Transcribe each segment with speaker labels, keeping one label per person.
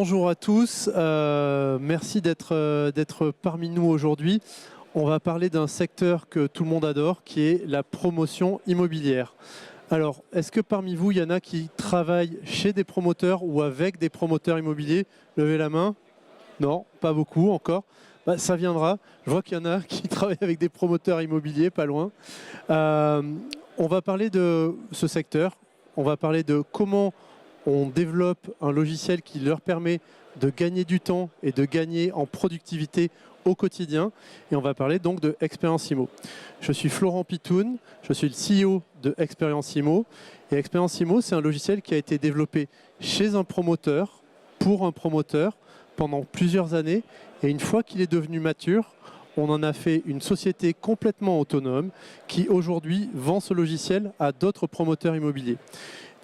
Speaker 1: Bonjour à tous, merci d'être parmi nous aujourd'hui. On va parler d'un secteur que tout le monde adore, qui est la promotion immobilière. Alors, est-ce que parmi vous, il y en a qui travaillent chez des promoteurs ou avec des promoteurs immobiliers? Levez la main. Non, pas beaucoup encore. Bah, ça viendra. Je vois qu'il y en a qui travaillent avec des promoteurs immobiliers, pas loin. On va parler de ce secteur. On va parler de comment on développe un logiciel qui leur permet de gagner du temps et de gagner en productivité au quotidien. Et on va parler donc de Expérience Immo. Je suis Florent Pitoun, je suis le CEO de Expérience Immo. Et Expérience Immo, c'est un logiciel qui a été développé chez un promoteur, pour un promoteur, pendant plusieurs années. Et une fois qu'il est devenu mature, on en a fait une société complètement autonome qui aujourd'hui vend ce logiciel à d'autres promoteurs immobiliers.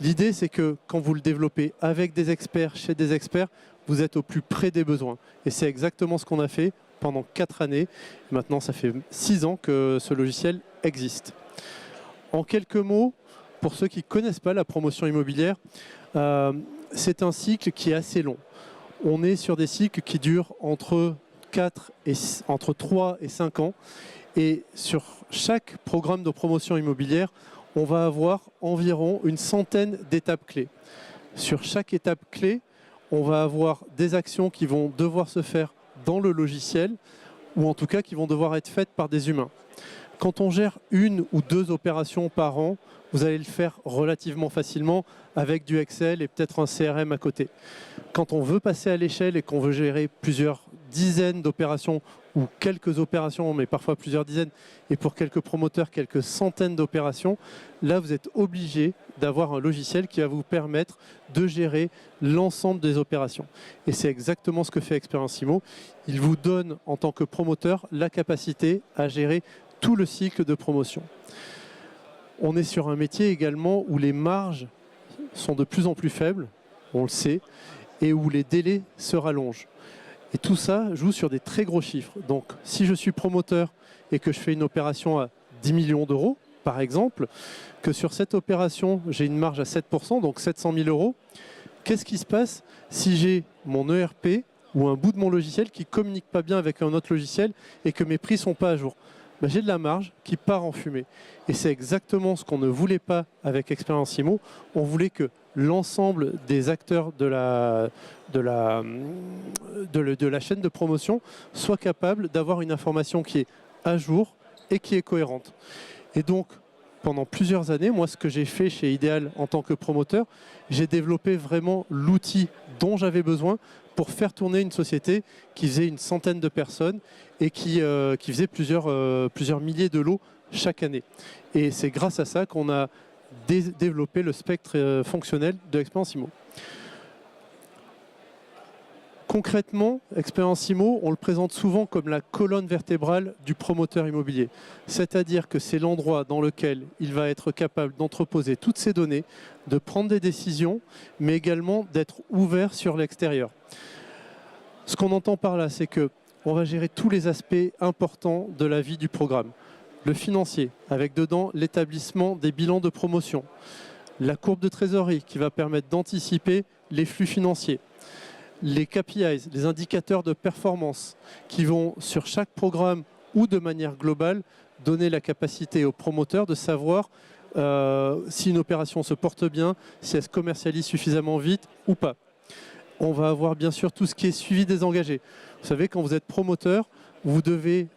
Speaker 1: L'idée, c'est que quand vous le développez avec des experts, chez des experts, vous êtes au plus près des besoins. Et c'est exactement ce qu'on a fait pendant 4 années. Maintenant, ça fait 6 ans que ce logiciel existe. En quelques mots, pour ceux qui ne connaissent pas la promotion immobilière, c'est un cycle qui est assez long. On est sur des cycles qui durent entre 3 et 5 ans. Et sur chaque programme de promotion immobilière, on va avoir environ une centaine d'étapes clés. Sur chaque étape clé, on va avoir des actions qui vont devoir se faire dans le logiciel, ou en tout cas qui vont devoir être faites par des humains. Quand on gère 1 ou 2 opérations par an, vous allez le faire relativement facilement avec du Excel et peut-être un CRM à côté. Quand on veut passer à l'échelle et qu'on veut gérer plusieurs dizaines d'opérations ou quelques opérations, mais parfois plusieurs dizaines, et pour quelques promoteurs, quelques centaines d'opérations, là vous êtes obligé d'avoir un logiciel qui va vous permettre de gérer l'ensemble des opérations. Et c'est exactement ce que fait Expérience Immo. Il vous donne en tant que promoteur la capacité à gérer tout le cycle de promotion. On est sur un métier également où les marges sont de plus en plus faibles, on le sait, et où les délais se rallongent. Et tout ça joue sur des très gros chiffres. Donc si je suis promoteur et que je fais une opération à 10 millions d'euros, par exemple, que sur cette opération, j'ai une marge à 7%, donc 700 000 euros, qu'est-ce qui se passe si j'ai mon ERP ou un bout de mon logiciel qui ne communique pas bien avec un autre logiciel et que mes prix ne sont pas à jour? Ben, j'ai de la marge qui part en fumée. Et c'est exactement ce qu'on ne voulait pas avec Expérience Immo. On voulait que l'ensemble des acteurs de la chaîne de promotion soient capables d'avoir une information qui est à jour et qui est cohérente. Et donc, pendant plusieurs années, moi, ce que j'ai fait chez Ideal en tant que promoteur, j'ai développé vraiment l'outil dont j'avais besoin pour faire tourner une société qui faisait une centaine de personnes et qui faisait plusieurs milliers de lots chaque année. Et c'est grâce à ça qu'on a développé le spectre fonctionnel de Expérience Immo. Concrètement, Expérience Immo, on le présente souvent comme la colonne vertébrale du promoteur immobilier. C'est-à-dire que c'est l'endroit dans lequel il va être capable d'entreposer toutes ces données, de prendre des décisions, mais également d'être ouvert sur l'extérieur. Ce qu'on entend par là, c'est qu'on va gérer tous les aspects importants de la vie du programme. Le financier, avec dedans l'établissement des bilans de promotion. La courbe de trésorerie qui va permettre d'anticiper les flux financiers. Les KPIs, les indicateurs de performance qui vont sur chaque programme ou de manière globale donner la capacité aux promoteurs de savoir si une opération se porte bien, si elle se commercialise suffisamment vite ou pas. On va avoir bien sûr tout ce qui est suivi des engagés. Vous savez, quand vous êtes promoteur, vous devez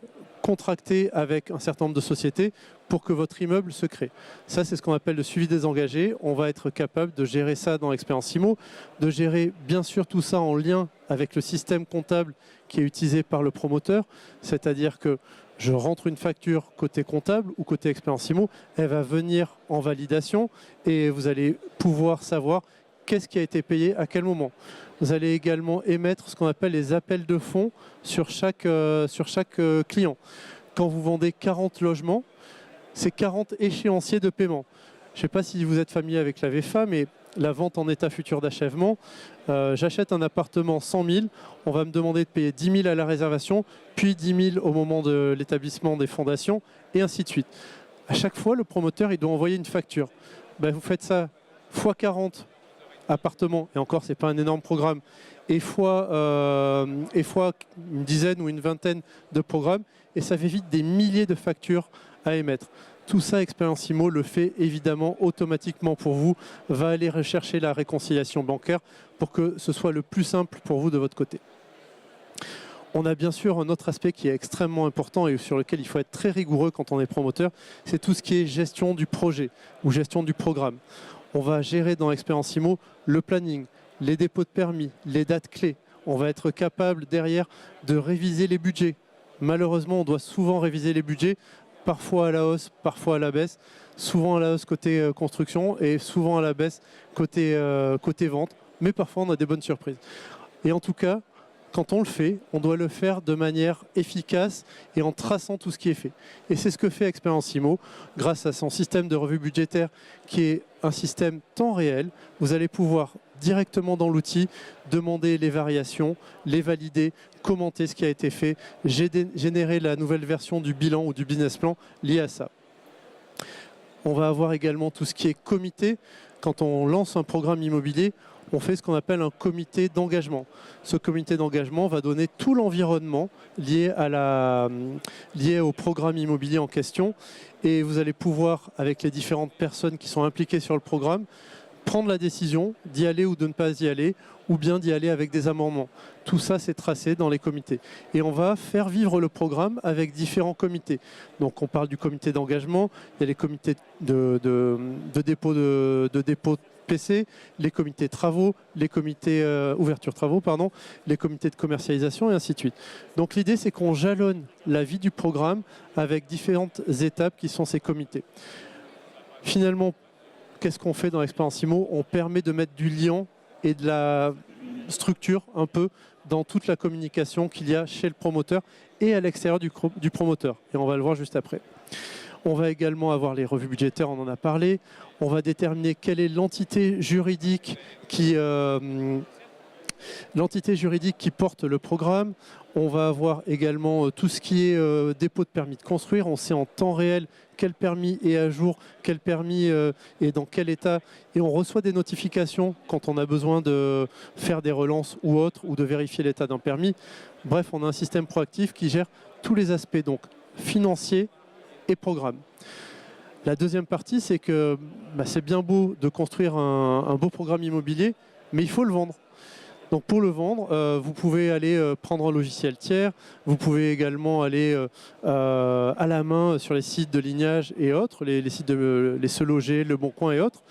Speaker 1: contracter avec un certain nombre de sociétés pour que votre immeuble se crée. Ça, c'est ce qu'on appelle le suivi des engagés. On va être capable de gérer ça dans Expérience Immo, de gérer bien sûr tout ça en lien avec le système comptable qui est utilisé par le promoteur, c'est-à-dire que je rentre une facture côté comptable ou côté Expérience Immo, elle va venir en validation et vous allez pouvoir savoir qu'est-ce qui a été payé à quel moment. Vous allez également émettre ce qu'on appelle les appels de fonds sur chaque client. Quand vous vendez 40 logements, c'est 40 échéanciers de paiement. Je ne sais pas si vous êtes familier avec la VFA, mais la vente en état futur d'achèvement, j'achète un appartement 100 000, on va me demander de payer 10 000 à la réservation, puis 10 000 au moment de l'établissement des fondations, et ainsi de suite. À chaque fois, le promoteur il doit envoyer une facture. Ben, vous faites ça x 40 appartements, et encore, ce n'est pas un énorme programme, et fois une dizaine ou une vingtaine de programmes, et ça fait vite des milliers de factures à émettre. Tout ça, Expérience IMO le fait évidemment automatiquement pour vous, va aller rechercher la réconciliation bancaire pour que ce soit le plus simple pour vous de votre côté. On a bien sûr un autre aspect qui est extrêmement important et sur lequel il faut être très rigoureux quand on est promoteur, c'est tout ce qui est gestion du projet ou gestion du programme. On va gérer dans Expérience IMO le planning, les dépôts de permis, les dates clés. On va être capable derrière de réviser les budgets. Malheureusement, on doit souvent réviser les budgets, parfois à la hausse, parfois à la baisse, souvent à la hausse côté construction et souvent à la baisse côté vente, mais parfois on a des bonnes surprises. Et en tout cas, quand on le fait, on doit le faire de manière efficace et en traçant tout ce qui est fait. Et c'est ce que fait Expérience IMO grâce à son système de revue budgétaire qui est un système temps réel. Vous allez pouvoir directement dans l'outil demander les variations, les valider, commenter ce qui a été fait, générer la nouvelle version du bilan ou du business plan lié à ça. On va avoir également tout ce qui est comité. Quand on lance un programme immobilier, on fait ce qu'on appelle un comité d'engagement. Ce comité d'engagement va donner tout l'environnement lié au programme immobilier en question. Et vous allez pouvoir, avec les différentes personnes qui sont impliquées sur le programme, prendre la décision d'y aller ou de ne pas y aller, ou bien d'y aller avec des amendements. Tout ça, c'est tracé dans les comités. Et on va faire vivre le programme avec différents comités. Donc on parle du comité d'engagement, il y a les comités de dépôt de PC, les comités travaux, les comités ouverture travaux, pardon, les comités de commercialisation et ainsi de suite. Donc l'idée, c'est qu'on jalonne la vie du programme avec différentes étapes qui sont ces comités. Finalement, qu'est-ce qu'on fait dans Expérience IMO? On permet de mettre du lien et de la structure un peu dans toute la communication qu'il y a chez le promoteur et à l'extérieur du promoteur. Et on va le voir juste après. On va également avoir les revues budgétaires, on en a parlé. On va déterminer quelle est l'entité juridique qui porte le programme. On va avoir également tout ce qui est dépôt de permis de construire. On sait en temps réel quel permis est à jour, quel permis est dans quel état. Et on reçoit des notifications quand on a besoin de faire des relances ou autres, ou de vérifier l'état d'un permis. Bref, on a un système proactif qui gère tous les aspects, donc financiers et programme. La deuxième partie, c'est que c'est bien beau de construire un beau programme immobilier, mais il faut le vendre. Donc pour le vendre, vous pouvez aller prendre un logiciel tiers, vous pouvez également aller à la main sur les sites de Lignage et autres, les sites de les Se Loger, Le Bon Coin et autres.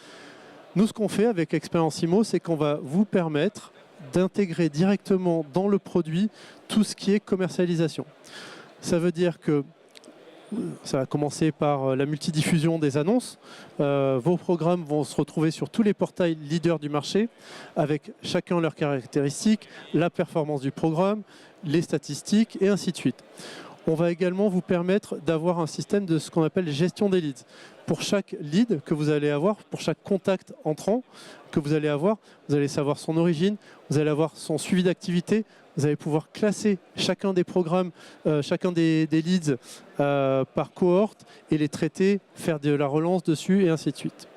Speaker 1: Nous, ce qu'on fait avec Expérience IMO, c'est qu'on va vous permettre d'intégrer directement dans le produit tout ce qui est commercialisation. Ça veut dire que ça va commencer par la multidiffusion des annonces. Vos programmes vont se retrouver sur tous les portails leaders du marché, avec chacun leurs caractéristiques, la performance du programme, les statistiques et ainsi de suite. On va également vous permettre d'avoir un système de ce qu'on appelle gestion des leads. Pour chaque lead que vous allez avoir, pour chaque contact entrant que vous allez avoir, vous allez savoir son origine, vous allez avoir son suivi d'activité, vous allez pouvoir classer chacun des programmes, chacun des leads par cohorte et les traiter, faire de la relance dessus et ainsi de suite.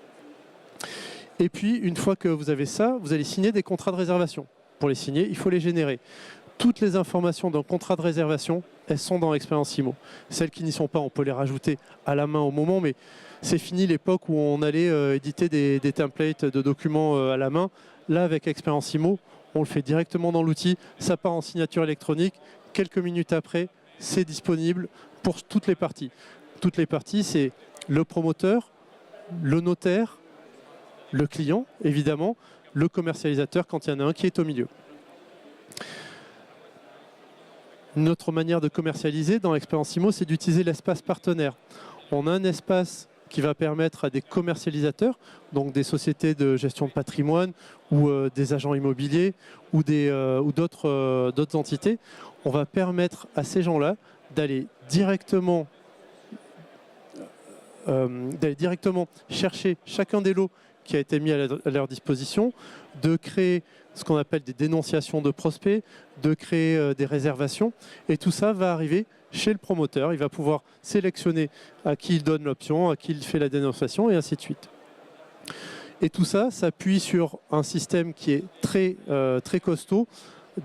Speaker 1: Et puis, une fois que vous avez ça, vous allez signer des contrats de réservation. Pour les signer, il faut les générer. Toutes les informations d'un contrat de réservation, elles sont dans Expérience IMO. Celles qui n'y sont pas, on peut les rajouter à la main au moment, mais c'est fini l'époque où on allait éditer des templates de documents à la main. Là, avec Expérience IMO, on le fait directement dans l'outil, ça part en signature électronique. Quelques minutes après, c'est disponible pour toutes les parties. Toutes les parties, c'est le promoteur, le notaire, le client, évidemment, le commercialisateur quand il y en a un qui est au milieu. Une autre manière de commercialiser dans Expérience IMO, c'est d'utiliser l'espace partenaire. On a un espace qui va permettre à des commercialisateurs, donc des sociétés de gestion de patrimoine ou des agents immobiliers ou d'autres entités, on va permettre à ces gens-là d'aller directement chercher chacun des lots qui a été mis à leur disposition, de créer ce qu'on appelle des dénonciations de prospects, de créer des réservations. Et tout ça va arriver chez le promoteur. Il va pouvoir sélectionner à qui il donne l'option, à qui il fait la dénonciation et ainsi de suite. Et tout ça s'appuie sur un système qui est très costaud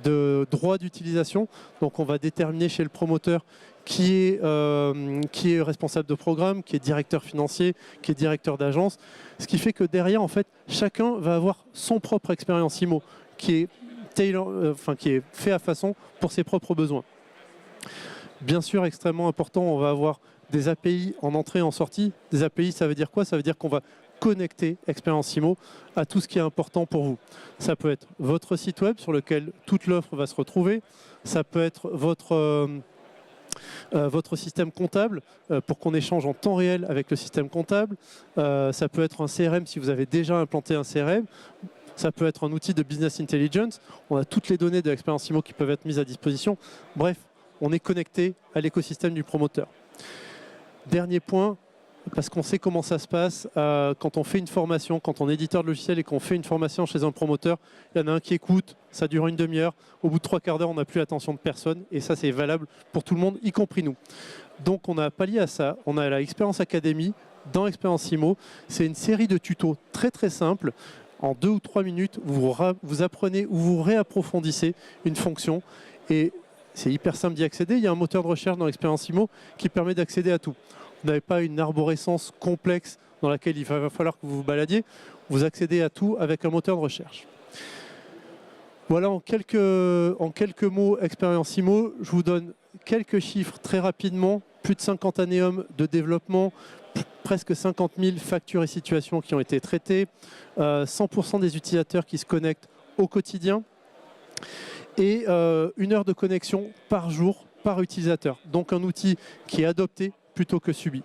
Speaker 1: de droits d'utilisation. Donc on va déterminer chez le promoteur qui est responsable de programme, qui est directeur financier, qui est directeur d'agence. Ce qui fait que derrière, en fait, chacun va avoir son propre expérience IMO qui est fait à façon pour ses propres besoins. Bien sûr, extrêmement important, on va avoir des API en entrée et en sortie. Des API, ça veut dire quoi? Ça veut dire qu'on va connecter Expérience IMO à tout ce qui est important pour vous. Ça peut être votre site web sur lequel toute l'offre va se retrouver. Ça peut être votre système comptable pour qu'on échange en temps réel avec le système comptable. Ça peut être un CRM si vous avez déjà implanté un CRM. Ça peut être un outil de business intelligence. On a toutes les données de l'expérience IMO qui peuvent être mises à disposition. Bref, on est connecté à l'écosystème du promoteur. Dernier point, parce qu'on sait comment ça se passe, quand on fait une formation, quand on est éditeur de logiciel et qu'on fait une formation chez un promoteur, il y en a un qui écoute, ça dure une demi-heure, au bout de 3/4 d'heure, on n'a plus l'attention de personne, et ça c'est valable pour tout le monde, y compris nous. Donc on a pallié à ça, on a la Expérience Academy dans Expérience IMO, c'est une série de tutos très simples. En 2 ou 3 minutes, vous apprenez ou vous réapprofondissez une fonction, et c'est hyper simple d'y accéder. Il y a un moteur de recherche dans Expérience IMO qui permet d'accéder à tout. Vous n'avez pas une arborescence complexe dans laquelle il va falloir que vous vous baladiez. Vous accédez à tout avec un moteur de recherche. Voilà en quelques mots Expérience IMO. Je vous donne quelques chiffres très rapidement. Plus de 50 annéums de développement, presque 50 000 factures et situations qui ont été traitées, 100% des utilisateurs qui se connectent au quotidien et 1 heure de connexion par jour par utilisateur. Donc un outil qui est adopté plutôt que subi.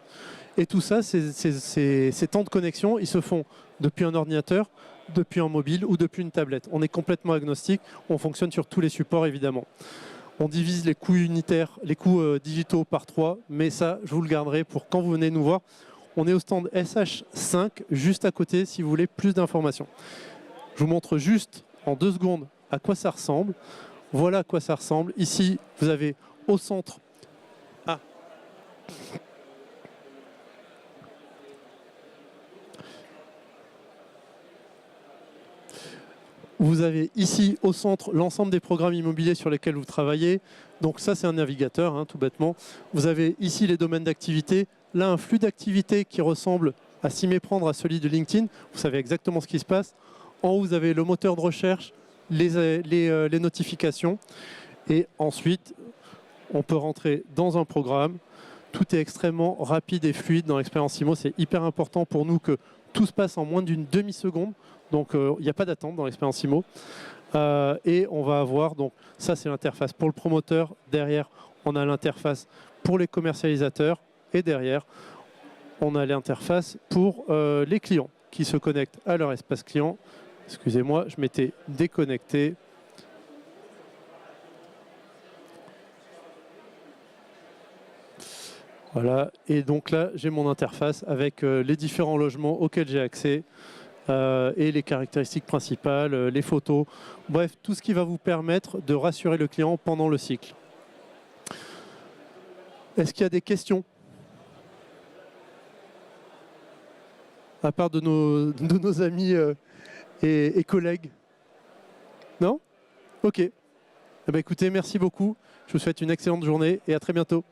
Speaker 1: Et tout ça, ces temps de connexion, ils se font depuis un ordinateur, depuis un mobile ou depuis une tablette. On est complètement agnostique, on fonctionne sur tous les supports évidemment. On divise les coûts unitaires, les coûts digitaux par 3, mais ça, je vous le garderai pour quand vous venez nous voir. On est au stand SH5, juste à côté, si vous voulez plus d'informations. Je vous montre juste en 2 secondes à quoi ça ressemble. Voilà à quoi ça ressemble. Ici, vous avez au centre... Ah. Vous avez ici au centre l'ensemble des programmes immobiliers sur lesquels vous travaillez. Donc ça, c'est un navigateur, hein, tout bêtement. Vous avez ici les domaines d'activité. Là, un flux d'activité qui ressemble à s'y méprendre à celui de LinkedIn. Vous savez exactement ce qui se passe. En haut, vous avez le moteur de recherche, les notifications. Et ensuite, on peut rentrer dans un programme. Tout est extrêmement rapide et fluide dans l'expérience IMO. C'est hyper important pour nous que tout se passe en moins d'une demi-seconde. Donc, il n'y a pas d'attente dans l'expérience IMO. Et on va avoir, donc ça c'est l'interface pour le promoteur. Derrière, on a l'interface pour les commercialisateurs. Et derrière, on a l'interface pour les clients qui se connectent à leur espace client. Excusez-moi, je m'étais déconnecté. Voilà, et donc là, j'ai mon interface avec les différents logements auxquels j'ai accès et les caractéristiques principales, les photos. Bref, tout ce qui va vous permettre de rassurer le client pendant le cycle. Est-ce qu'il y a des questions ? À part de nos amis et collègues? Non? Ok. Eh bien, écoutez, merci beaucoup. Je vous souhaite une excellente journée et à très bientôt.